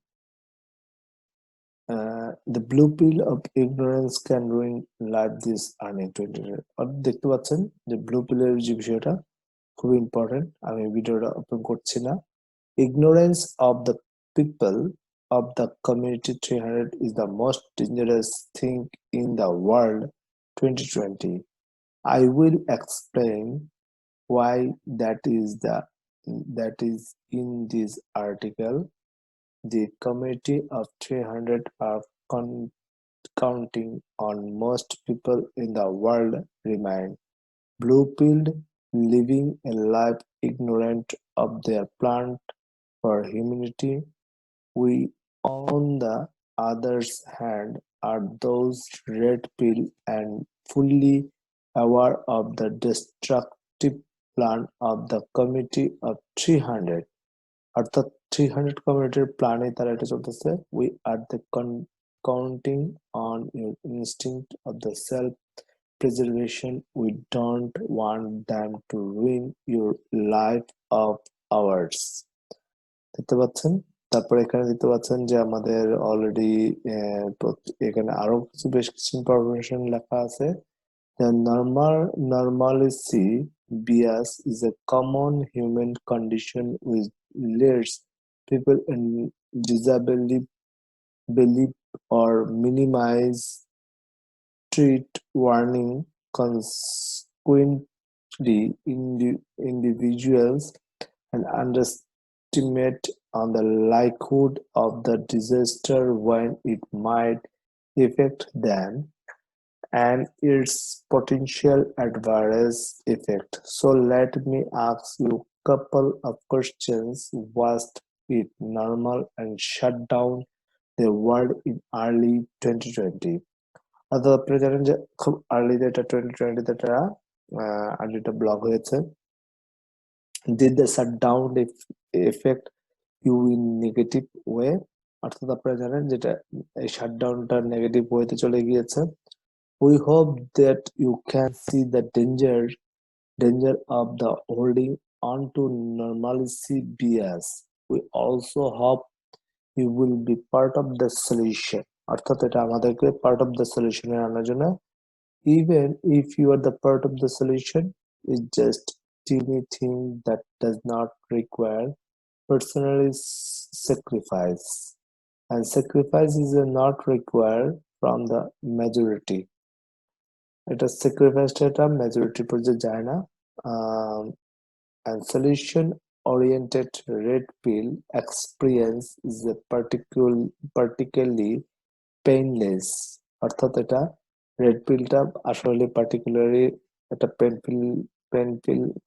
The blue pin of ignorance can ruin life this earning 2020। দেখতে পাচ্ছেন যে blue পিলের যে বিষয়টা খুবই ইম্পর্টেন্ট, আমি ভিডিওটা ওপেন করছি না। Ignorance of the people of the community 300 is the most dangerous thing in the world 2020. I will explain why that is in this article. The community of 300 are counting on most people in the world remain blue-pilled, living a life ignorant of their plan for humanity. We, on the other hand, are those red pill and fully aware of the destructive plan of the Committee of 300. অর্থাৎ 300 কমিউনিটির প্ল্যানে তারা এটা চলতেছে। We are the counting on your instinct of the self preservation. We don't want them to ruin your life of ours. দেখতে পাচ্ছেন, তারপর এখানে দেখতে পাচ্ছেন যে আমাদের অলরেডি এখানে আরো বেশ কিছু ইনফরমেশন লেখা আছে। The normalcy bias is a common human condition which leads people in disability believe or minimize treat warning. Consequently, individuals and underestimate on the likelihood of the disaster when it might affect them and its potential adverse effect. So let me ask you couple of questions. Was it normal and shut down the world in early 2020? অর্থাৎ আপনি জানেন যে খুব আর্লিতে এটা 2020 তে এটা আর্লিটা block হয়েছে। Did the shutdown affect you in negative way? অর্থাৎ আপনারা জানেন যেটা এই শাটডাউনটা নেগেটিভ ওয়েতে চলে গিয়েছে। We hope that you can see the danger of the holding on to normalcy bias. We also hope you will be part of the solution. অর্থাৎ এটা আমাদেরকে part of the solution এ আনার জন্য, even if you are the part of the solution, it's just teeny thing that does not require personal sacrifice, and sacrifice is not required from the majority. এটা স্যাক্রিফাইসটা এটা majority পর্যায়ে যায় না। And solution oriented red pill experience is a particularly painless. অর্থাৎ এটা red পিলটা আসলে particularly একটা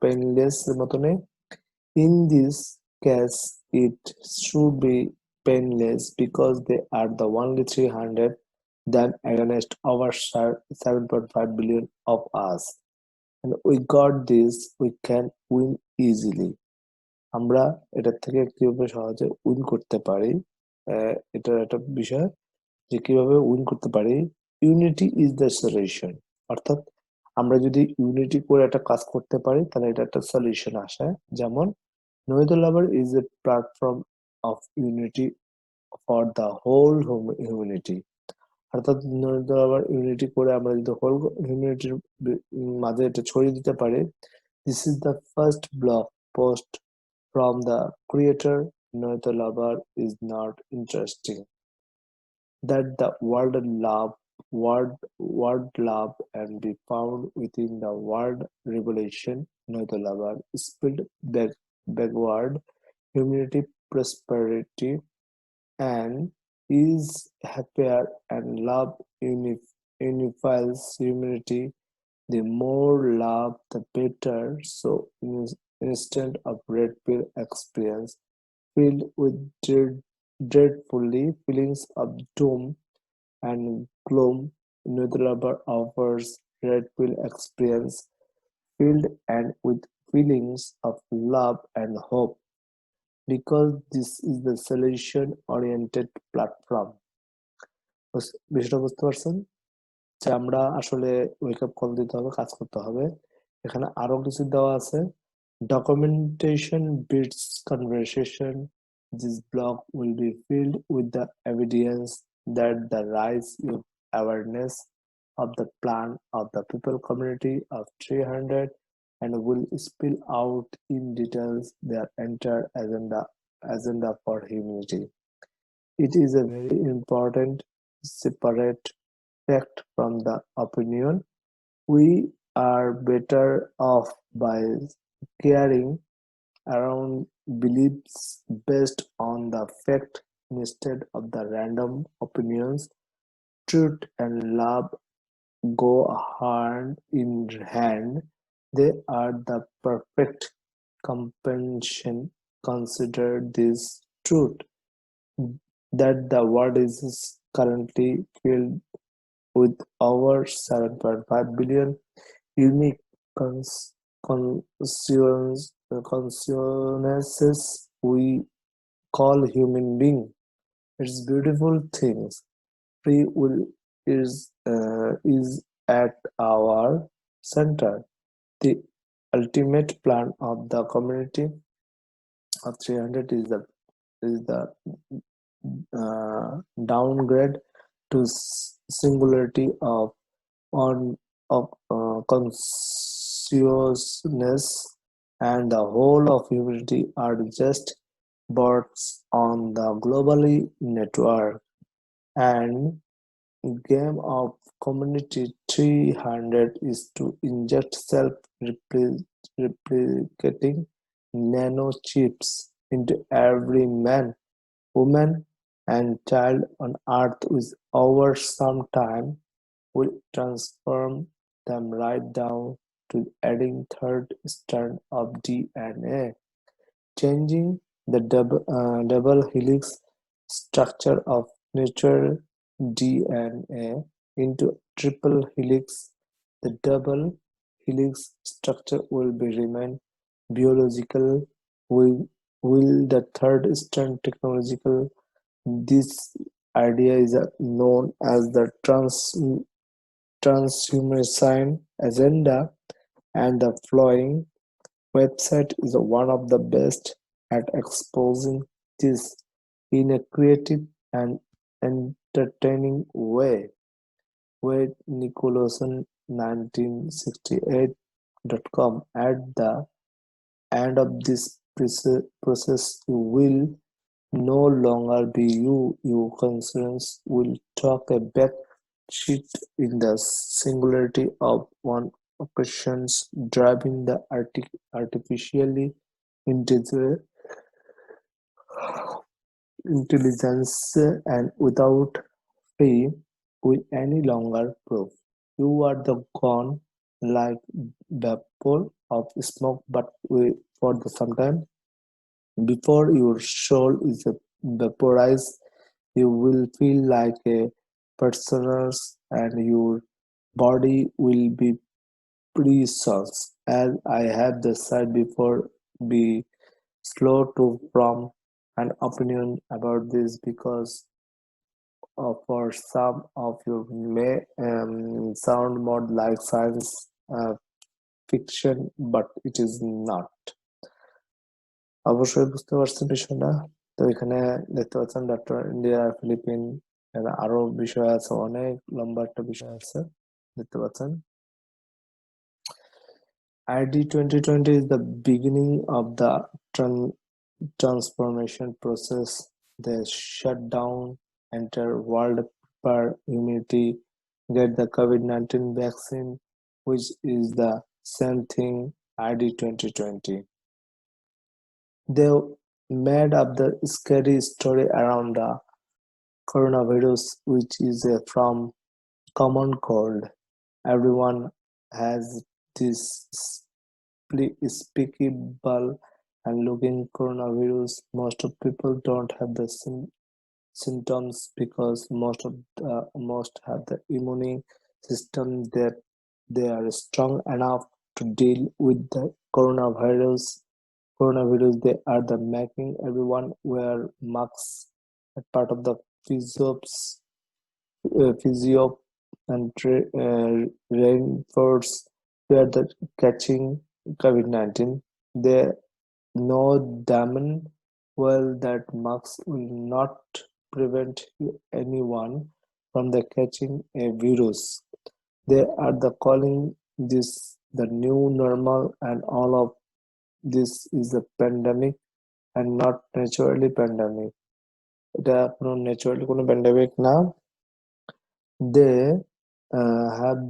painless মতনই। In this case it should be painless because they are the only 300 than against our 7.5 billion of us, and we got this, we can win easily. আমরা এটার থেকে কিভাবে সহজে উইন করতে পারি, এটার একটা বিষয় যে কিভাবে উইন করতে পারি। Unity is the solution. অর্থাৎ আমরা যদি ইউনিটি করে একটা কাজ করতে পারি তাহলে এটা একটা সলিউশন আসে। যেমন Nouitulover is a platform of unity for the whole humanity. অর্থাৎ Nouitulover ইউনিটি করে আমরা যদি হোল হিউম্যানিটির মাঝে এটা ছড়িয়ে দিতে পারি। This is the first blog post from the creator. Nouitulover is not interesting that the word love and be found within the word revelation. Nouitulover spelled backward humanity prosperity and is happier and love unifies humanity. The more love the better. So instead of red pill experience filled with dreadfully feelings of doom and gloom, Nouitulover offers red pill experience filled and with feelings of love and hope, because this is the solution oriented platform. বিষয়টা বুঝতে পারছেন যে আমরা আসলে ওয়েক up call দিতে হবে, কাজ করতে হবে। এখানে আরো কিছু দেওয়া আছে। Documentation beats conversation. This blog will be filled with the evidence that the rise in awareness of the plan of the people community of 300 and will spill out in details their entire agenda for humanity. It is a very important separate fact from the opinion. We are better off by carrying around beliefs based on the fact instead of the random opinions. Truth and love go hand in hand. They are the perfect companion. Consider this truth that the world is currently filled with over 7.5 billion unique consciousnesses we call human being. It's beautiful things. Free will is at our center. The ultimate plan of the community of 300 is the is the downgrade to singularity on of consciousness, and the whole of humanity are just bots on the globally network. And game of Community 300 is to inject self-replicating nanochips into every man, woman, and child on Earth with over some time will transform them right down to adding third strand of DNA, changing the double helix structure of natural DNA into triple helix. The double helix structure will be remain biological, will the third strand technological. This idea is known as the transhumanism agenda, and the following website is one of the best at exposing this in a creative and entertaining way. With Nicholson 1968.com at the end of this process, you will no longer be you. Your concerns will talk a back sheet in the singularity of one operations driving the artificially intelligent intelligence, and without fee will any longer prove you are the gone like vapor of smoke, but for the sometime before your soul is vaporized, you will feel like a person's, and your body will be precious. As I have said before, be slow to form an opinion about this, because for some of you may sound more like science fiction, but it is not. অবশ্যই বুঝতে পারছেন বিষয়টা। তো এখানে দেখতে পাচ্ছেন doctor India, Philippines, এখানে আরো বিষয় আছে, অনেক লম্বা একটা বিষয় আছে দেখতে পাচ্ছেন। ID 2020 is the beginning of the transformation process. They shut down entire world per humanity get the COVID-19 vaccine, which is the same thing ID 2020. They made up the scary story around the coronavirus, which is from common cold. Everyone has this unspeakable and looking coronavirus. Most of people don't have the symptoms because most have the immune system that they are strong enough to deal with the coronavirus. They are the making everyone wear masks as part of the physio and reinforce fear that catching COVID-19. They know damn well that masks will not prevent anyone from the catching a virus. They are the calling this the new normal, and all of this is a pandemic and not naturally pandemic. এটা কোনো naturally কোনো pandemic না। They have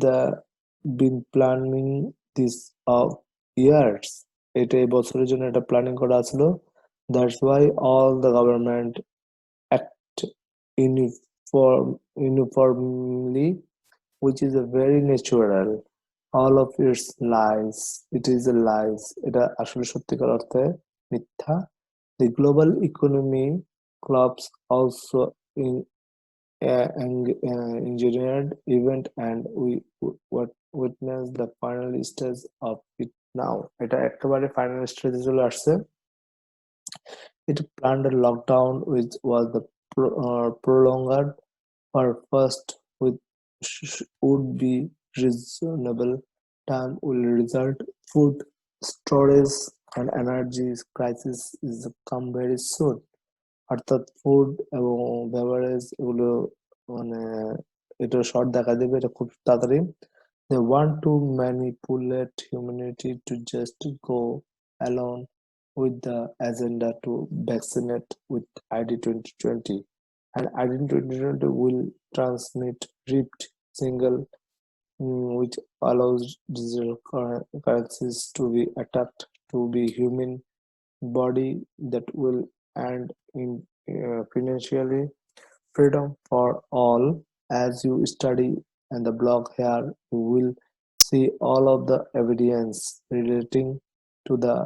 been planning this of years. এটা এই বছরের জন্য এটা planning করা ছিল। That's why all the government act uniformly, which is a very natural. All of its lies. It is a lies. এটা আসলে সত্যিকার অর্থে মিথ্যা। The global economy collapse also in engineered event, and we witness the final stage of it now. এটা একেবারে final স্টেজে চলে আসছে। It planned a lockdown which was the prolonged for first, which would be reasonable time, will result food storage and energy crisis is come very soon. অর্থাৎ food এবং beverage এগুলো মানে এটা শর্ট দেখা দেবে, এটা খুব তাড়াতাড়ি। They want to manipulate humanity to just go along with the agenda to vaccinate with ID 2020. And ID 2020 will transmit ripped single, which allows digital currencies to be attacked to be human body that will end in financially freedom for all. As you study and the blog here, you will see all of the evidence relating to the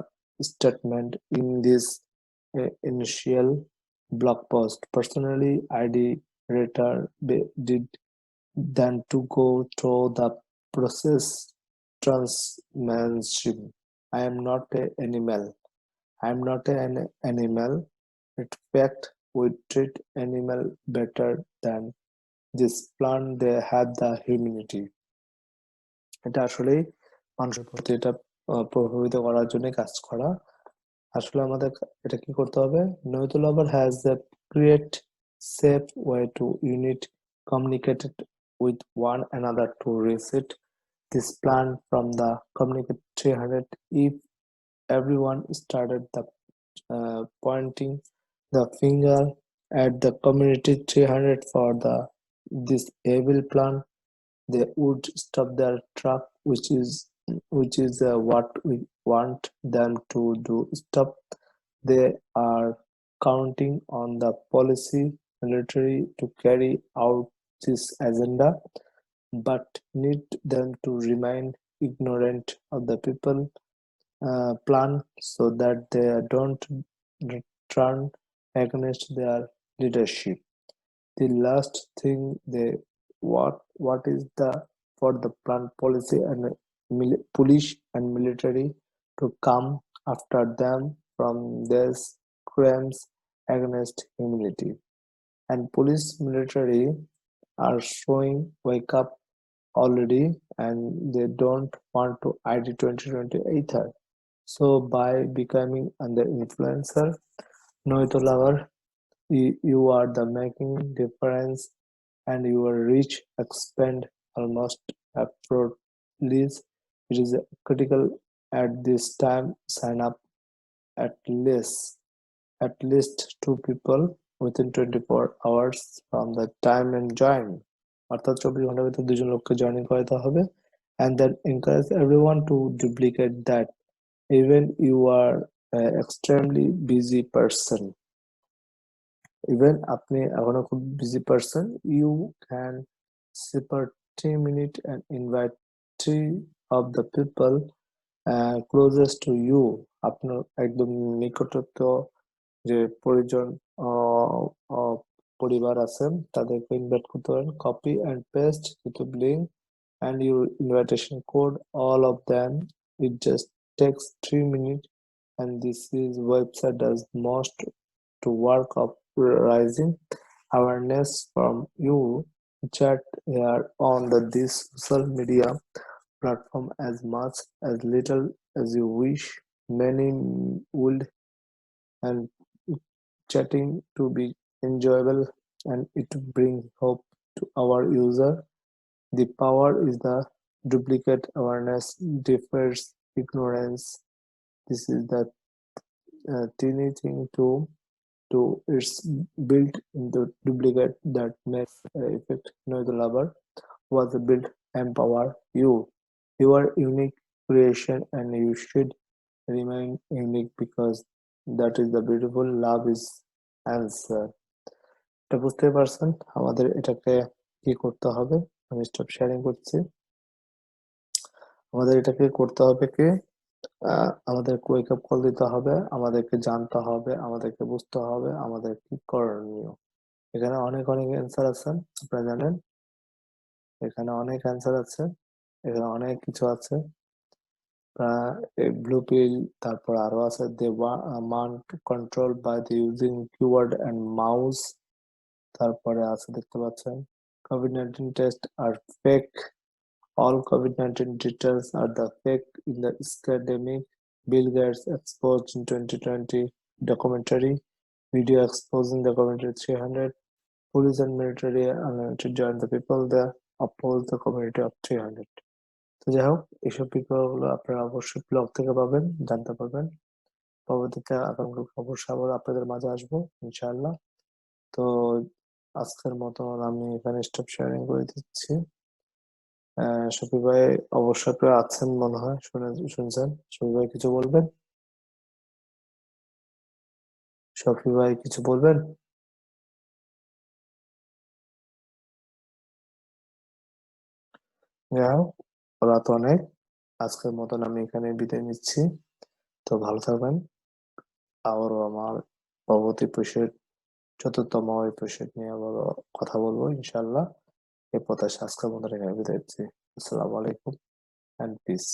statement in this initial blog post. Personally, I did later did than to go through the process transmanship. I am not an animal. I am not an animal. In fact, we treat animal better than this plant. They have the humanity. এটা আসলেই মানুষের প্রতি এটা প্রভাবিত করার জন্য কাজ করা। আসলে আমাদের এটা কি করতে হবে? Nouitulover has a great safe way to unit communicated with one another to reset this plan from the communicate 300. If everyone started the pointing the finger at the community 300 for this evil plan, they would stop their truck, which is what we want them to do. Stop. They are counting on the policy military to carry out this agenda, but need them to remain ignorant of the people plan so that they don't turn against their leadership. The last thing they what is the for the plan policy and police and military to come after them from these crimes against humanity. And police military are showing wake up already, and they don't want to ID 2020 either. So by becoming an influencer, Noitolavar, you are the making difference, and your reach expand almost effortlessly. It is critical at this time. Sign up at least two people within 24 hours from the time and join. অর্থাৎ 24 ঘন্টার ভিতরে দুজন লোককে join করাতে হবে, and then encourage everyone to duplicate that. Even you are an extremely busy person. Even আপনি এখনো খুব busy person, you can separate 3 minutes and invite three of the people closest to you. আপনার একদম নিকটস্থ যে পরিজন আহ, আহ, পরিবার আছেন তাদেরকে ইনভাইট করতে পারেন। Copy and paste YouTube link and your invitation code, all of them. It just takes 3 minutes, and this is website does most to work up rising awareness from you. Chat here on this social media platform as much as little as you wish. Many would and chatting to be enjoyable, and it brings hope to our user. The power is the duplicate awareness differs ignorance. This is the teeny thing to it's built into duplicate that makes effect. No, the lover was built empower you. You are unique creation, and you should remain unique because that is the beautiful love is answer. এটা বুঝতে পারছেন? আমাদের এটাকে কি করতে হবে? আমি stop sharing করছি। আমাদের এটাকে করতে হবে কি আমাদেরকে ওয়েক আপ কল দিতে হবে, আমাদেরকে জানতে হবে, আমাদেরকে বুঝতে হবে আমাদের কি করণীয়। এখানে অনেক অনেক অ্যান্সার আছে, আপনারা জানেন। এখানে অনেক অ্যান্সার আছে, এখানে অনেক কিছু আছে। ব্লু পিল, তারপর আরো আছে they mount control by the using keyword and mouse. তারপরে আছে দেখতে পাচ্ছেন COVID-19 টেস্ট আর fake. All COVID-19 details are the fake in the academic. Bill Gates exposed in 2020 documentary. Video exposing the community 300. Police and military unlimited join the people there. Oppose the community of 300. তো যাই হোক, এইসব বিজ্ঞাপনগুলো আপনারা অবশ্যই blog থেকে পাবেন, জানতে পারবেন। পরবর্তীতে আগামী অবশ্যই আবার আপনাদের মাঝে আসবো ইনশাআল্লাহ। তো আজকের মতন আমি এখানে স্টপ শেয়ারিং করে দিচ্ছি। শফি ভাই অবশ্যই আপনারা আছেন মনে হয়, শুনছেন। শফি ভাই কিছু বলবেন? শফি ভাই কিছু বলবেন? যাই হোক, রাত অনেক। আজকের মতন আমি এখানে বিদায় নিচ্ছি। তো ভালো থাকবেন। আবারও আমার পরবর্তী এপিসোড, চতুর্থ এপিসোড নিয়ে আবারও কথা বলবো ইনশাআল্লাহ। এই প্রত্যাশা আজকের মতন এখানে বিদায় নিচ্ছি। আসসালামু আলাইকুম অ্যান্ড পিস।